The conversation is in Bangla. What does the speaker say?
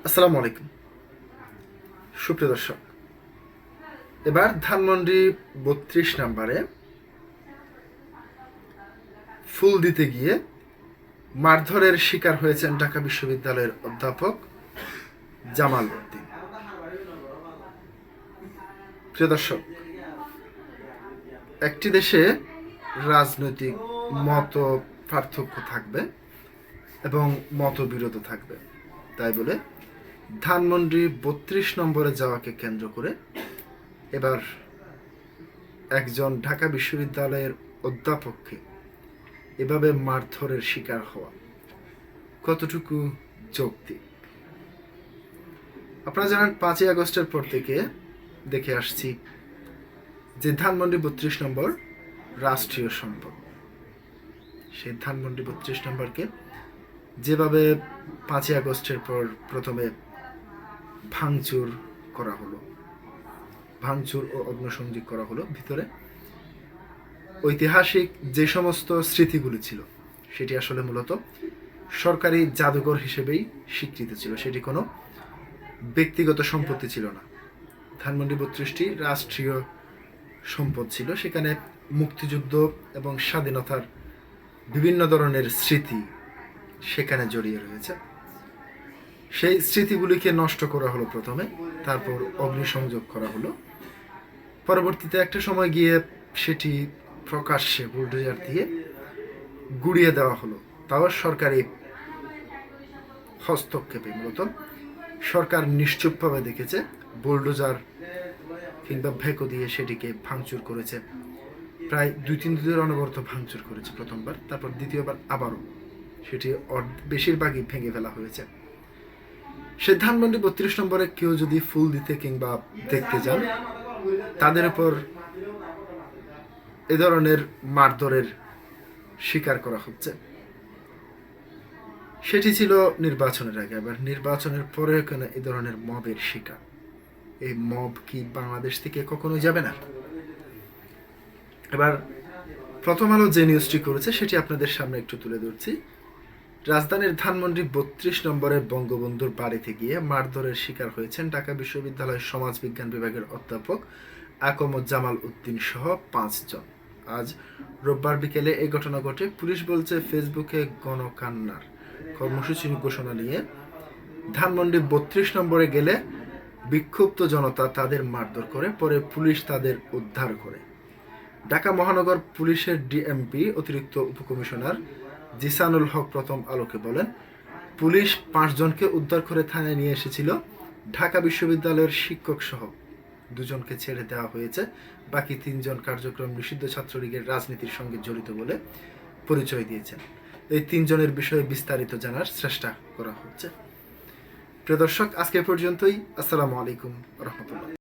আসসালামু আলাইকুম সুপ্রিয় দর্শক। এবার ধানমন্ডি ৩২ নম্বরে ফুল দিতে গিয়ে মারধরের শিকার হয়েছেন ঢাকা বিশ্ববিদ্যালয়ের অধ্যাপক জামাল উদ্দিন। প্রিয় দর্শক, একটি দেশে রাজনৈতিক মত পার্থক্য থাকবে এবং মতবিরোধ থাকবে, তাই বলে ধানমন্ডি ৩২ নম্বরে যাওয়াকে কেন্দ্র করে এবার একজন ঢাকা বিশ্ববিদ্যালয়ের অধ্যাপককে এভাবে মারধরের শিকার হওয়া কতটুকু যৌক্তিক? আপনারা জানেন ৫ই আগস্টের পর থেকে দেখে আসছি যে ধানমন্ডি ৩২ নম্বর রাষ্ট্রীয় সম্পদ। সেই ধানমন্ডি ৩২ নম্বরকে যেভাবে ৫ই আগস্টের পর প্রথমে ভাঙচুর করা হলো, ভাঙচুর ও অগ্নিসংযোগ করা হলো, ভিতরে ঐতিহাসিক যে সমস্ত স্মৃতিগুলি ছিল সেটি আসলে মূলত সরকারি জাদুঘর হিসেবেই স্বীকৃত ছিল, সেটি কোনো ব্যক্তিগত সম্পত্তি ছিল না। ধানমন্ডি ৩২টি রাষ্ট্রীয় সম্পদ ছিল, সেখানে মুক্তিযুদ্ধ এবং স্বাধীনতার বিভিন্ন ধরনের স্মৃতি সেখানে জড়িয়ে রয়েছে। সেই স্মৃতিগুলিকে নষ্ট করা হলো প্রথমে, তারপর অগ্নিসংযোগ করা হলো, পরবর্তীতে একটা সময় গিয়ে সেটি প্রকাশ্যে বুলডোজার দিয়ে গুড়িয়ে দেওয়া হলো, তাও সরকারি হস্তক্ষেপে। মূলত সরকার নিশ্চুপভাবে দেখেছে, বুলডোজার কিংবা ভেকো দিয়ে সেটিকে ভাঙচুর করেছে, প্রায় ২-৩ দিনের অনবরত ভাঙচুর করেছে প্রথমবার, তারপর দ্বিতীয়বার আবারও সেটি বেশিরভাগই ভেঙে ফেলা হয়েছে। সে ধানমন্ডি ৩২ নম্বরে কেউ যদি ফুল দিতে কিংবা দেখতে যান, তাদের উপর এ ধরনের মারধরের শিকার করা হচ্ছে। সেটি ছিল নির্বাচনের আগে, আবার নির্বাচনের পরে কেন এ ধরনের মবের শিকার? এই মব কি বাংলাদেশ থেকে কখনোই যাবে না? এবার প্রথম আলো যে নিউজটি করেছে সেটি আপনাদের সামনে একটু তুলে ধরছি। রাজধানীর ধানমন্ডি ৩২ নম্বরে বঙ্গবন্ধুর বাড়িতে গিয়ে মারধরের শিকার হয়েছেন ঢাকা বিশ্ববিদ্যালয়ের সমাজবিজ্ঞান বিভাগের অধ্যাপক আকমত জামাল উদ্দিন সহ ৫ জন। আজ রোববার বিকেলে এই ঘটনা ঘটে। পুলিশ বলছে, ফেসবুকে গণকান্নার কর্মসূচি ঘোষণা নিয়ে ধানমন্ডি ৩২ নম্বরে গেলে বিক্ষুব্ধ জনতা তাদের মারধর করে, পরে পুলিশ তাদের উদ্ধার করে। ঢাকা মহানগর পুলিশের ডিএমপি অতিরিক্ত উপকমিশনার জিসানুল হক প্রথম আলোকে বলেন, পুলিশ ৫ জনকে উদ্ধার করে থানায় নিয়ে এসেছিল। ঢাকা বিশ্ববিদ্যালয়ের শিক্ষক সহ ২ জনকে ছেড়ে দেওয়া হয়েছে। বাকি ৩ জন কার্যক্রম নিষিদ্ধ ছাত্রলীগের রাজনীতির সঙ্গে জড়িত বলে পরিচয় দিয়েছেন। এই ৩ জনের বিষয়ে বিস্তারিত জানার চেষ্টা করা হচ্ছে। প্রিয় দর্শক, আজকে পর্যন্তই। আসসালামু আলাইকুম রহমতুল্লাহ।